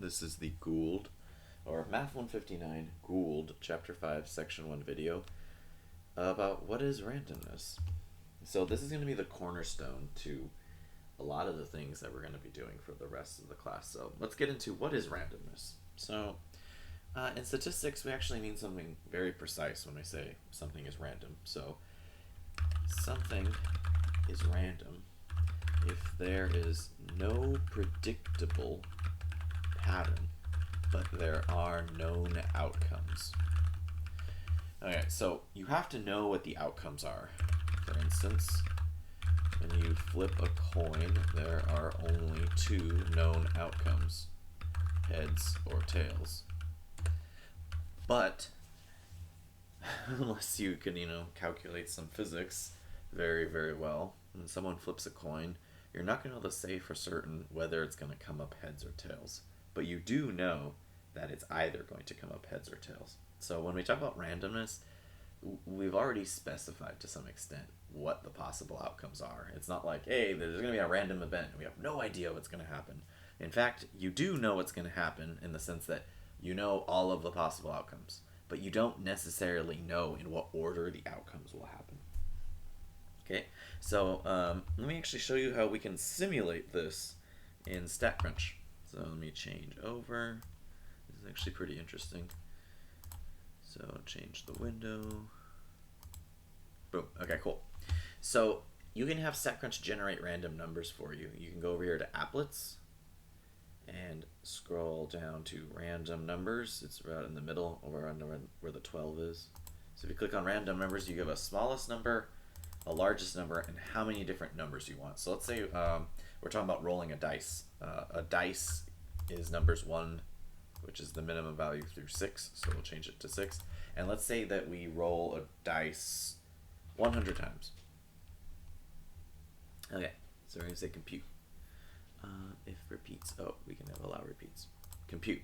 This is the Gould, or Math 159 Gould, Chapter 5, Section 1 video about what is randomness. So this is going to be the cornerstone to a lot of the things that we're going to be doing for the rest of the class. So let's get into what is randomness. So in statistics, we actually mean something very precise when we say something is random. So something is random if there is no predictable pattern, but there are known outcomes. Okay, so you have to know what the outcomes are. For instance, when you flip a coin, there are only two known outcomes, heads or tails. But unless you can, calculate some physics very, very well, when someone flips a coin, you're not going to be able to say for certain whether it's going to come up heads or tails. But you do know that it's either going to come up heads or tails. So when we talk about randomness, we've already specified to some extent what the possible outcomes are. It's not like, hey, there's going to be a random event and we have no idea what's going to happen. In fact, you do know what's going to happen in the sense that you know all of the possible outcomes, but you don't necessarily know in what order the outcomes will happen. Okay, so let me actually show you how we can simulate this in StatCrunch. So let me change over. This is actually pretty interesting. So change the window. Boom. Okay, cool. So you can have StatCrunch generate random numbers for you. You can go over here to applets and scroll down to random numbers. It's right in the middle over where the 12 is. So if you click on random numbers, you give a smallest number, a largest number, and how many different numbers you want. So let's say we're talking about rolling a dice. A dice is numbers 1, which is the minimum value, through 6, so we'll change it to 6. And let's say that we roll a dice 100 times. Okay, so we're going to say compute. If repeats, we can allow repeats. Compute.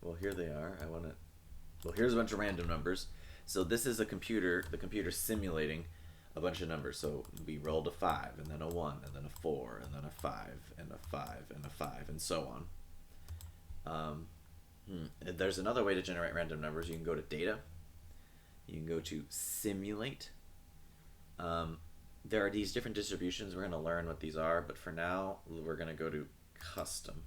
Well, here they are. Well, here's a bunch of random numbers. So this is the computer simulating a bunch of numbers. So we rolled a 5, and then a 1, and then a 4, and then a 5, and a 5, and a 5, and so on. There's another way to generate random numbers. You can go to data. You can go to simulate. There are these different distributions. We're going to learn what these are, but for now, we're going to go to custom.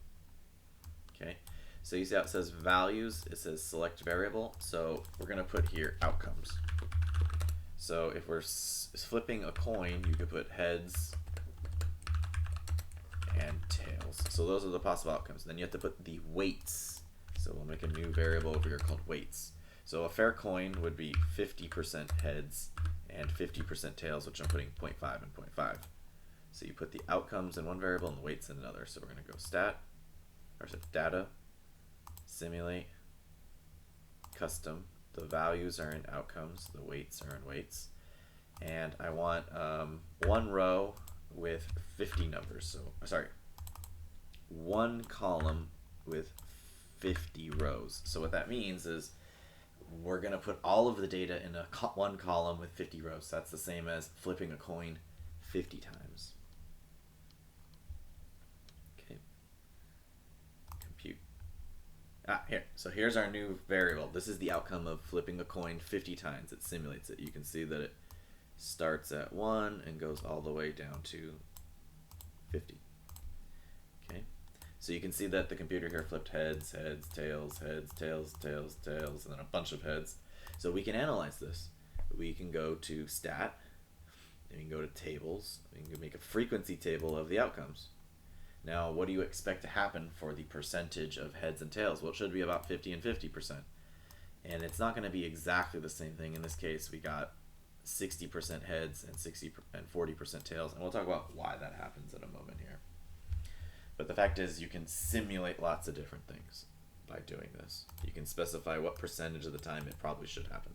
Okay. So you see how it says values, it says select variable, so we're going to put here outcomes. So if we're flipping a coin, you could put heads and tails. So those are the possible outcomes. Then you have to put the weights. So we'll make a new variable over here called weights. So a fair coin would be 50% heads and 50% tails, which I'm putting 0.5 and 0.5. So you put the outcomes in one variable and the weights in another. So we're going to go data, simulate, custom. The values are in outcomes, the weights are in weights. And I want one row with 50 numbers. So, sorry, one column with 50 rows. So what that means is we're going to put all of the data in one column with 50 rows. That's the same as flipping a coin 50 times. Okay. Compute. Here. So here's our new variable. This is the outcome of flipping a coin 50 times. It simulates it. You can see that it starts at 1 and goes all the way down to 50. Okay. So you can see that the computer here flipped heads, heads, tails, tails, tails, and then a bunch of heads. So we can analyze this. We can go to stat, and we can go to tables, we can make a frequency table of the outcomes. Now, what do you expect to happen for the percentage of heads and tails? Well, it should be about 50 and 50%. And it's not going to be exactly the same thing. In this case, we got 60% heads and 40% tails, and we'll talk about why that happens in a moment here. But the fact is, you can simulate lots of different things by doing this. You can specify what percentage of the time it probably should happen.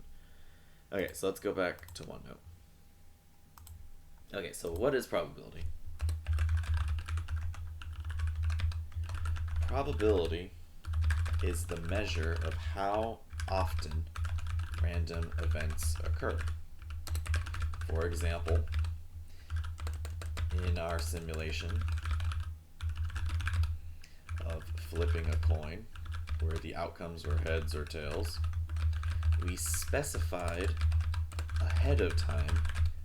Okay, so let's go back to OneNote. Okay, so what is probability? Probability is the measure of how often random events occur. For example, in our simulation, flipping a coin where the outcomes were heads or tails, we specified ahead of time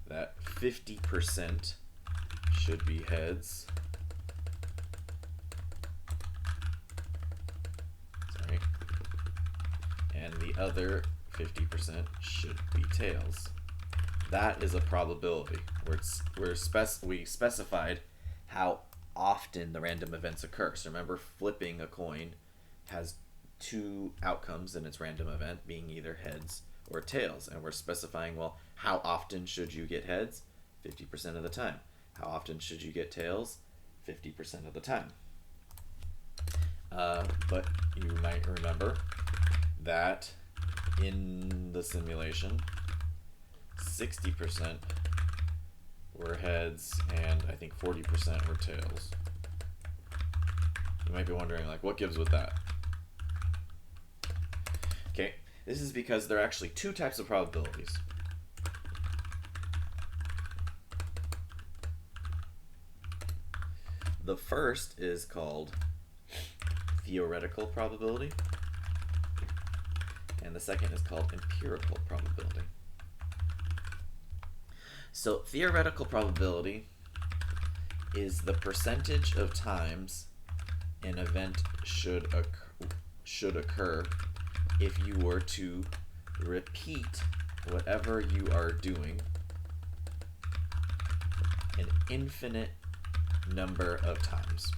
that 50% should be heads. Sorry. And the other 50% should be tails. That is a probability where we specified how often the random events occur. So remember, flipping a coin has two outcomes in its random event, being either heads or tails, and we're specifying, well, how often should you get heads? 50% of the time. How often should you get tails? 50% of the time. But you might remember that in the simulation, 60% were heads and I think 40% were tails. You might be wondering, like, what gives with that? Okay, this is because there are actually two types of probabilities. The first is called theoretical probability, and the second is called empirical probability. So theoretical probability is the percentage of times an event should occur if you were to repeat whatever you are doing an infinite number of times.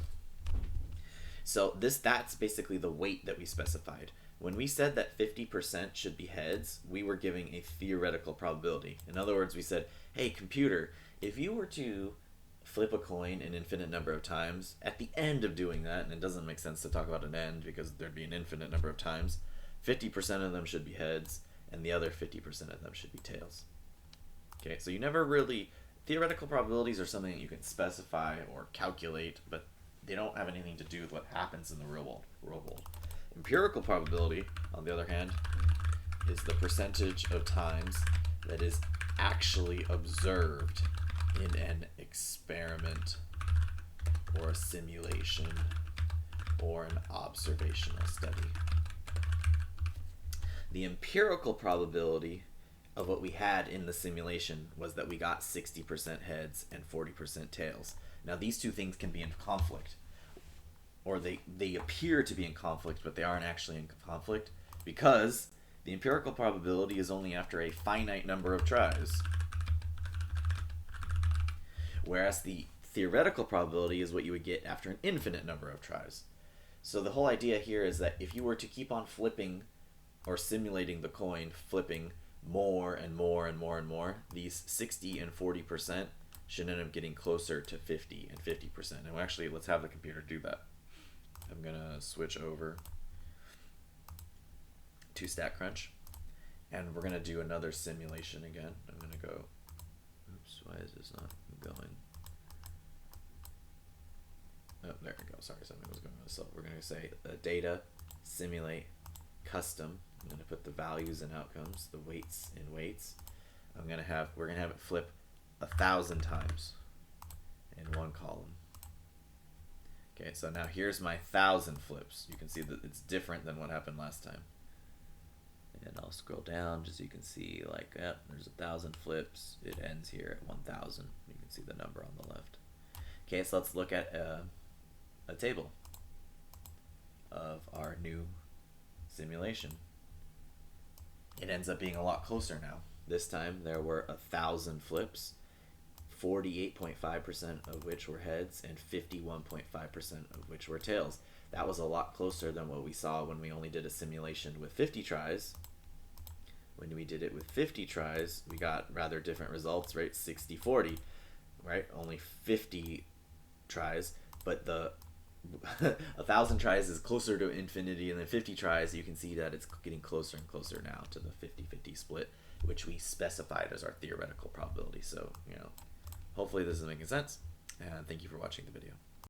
So that's basically the weight that we specified. When we said that 50% should be heads, we were giving a theoretical probability. In other words, we said, hey, computer, if you were to flip a coin an infinite number of times, at the end of doing that, and it doesn't make sense to talk about an end because there'd be an infinite number of times, 50% of them should be heads, and the other 50% of them should be tails. Okay, so you never really... Theoretical probabilities are something that you can specify or calculate, but they don't have anything to do with what happens in the real world. Empirical probability, on the other hand, is the percentage of times that is actually observed in an experiment or a simulation or an observational study. The empirical probability of what we had in the simulation was that we got 60% heads and 40% tails. Now these two things can be in conflict, or they appear to be in conflict, but they aren't actually in conflict, because the empirical probability is only after a finite number of tries, whereas the theoretical probability is what you would get after an infinite number of tries. So the whole idea here is that if you were to keep on flipping or simulating the coin, flipping more and more and more and more, these 60 and 40% should end up getting closer to 50 and 50%. And actually, let's have the computer do that. I'm gonna switch over to StatCrunch, and we're gonna do another simulation again. I'm gonna go, oops, why is this not going? Oh, there we go, sorry, something was going on. So we're gonna say data, simulate, custom. I'm gonna put the values and outcomes, the weights in weights. We're gonna have it flip 1,000 times in one column. Okay, so now here's my 1,000 flips. You can see that it's different than what happened last time. And I'll scroll down just so you can see, like, yep, there's 1,000 flips. It ends here at 1,000. You can see the number on the left. Okay, so let's look at a table of our new simulation. It ends up being a lot closer now. This time there were 1,000 flips, 48.5% of which were heads and 51.5% of which were tails. That was a lot closer than what we saw when we only did a simulation with 50 tries. When we did it with 50 tries, we got rather different results, right? 60-40, right? Only 50 tries, but the 1,000 tries is closer to infinity, and then 50 tries, you can see that it's getting closer and closer now to the 50-50 split, which we specified as our theoretical probability. So, hopefully this is making sense, and thank you for watching the video.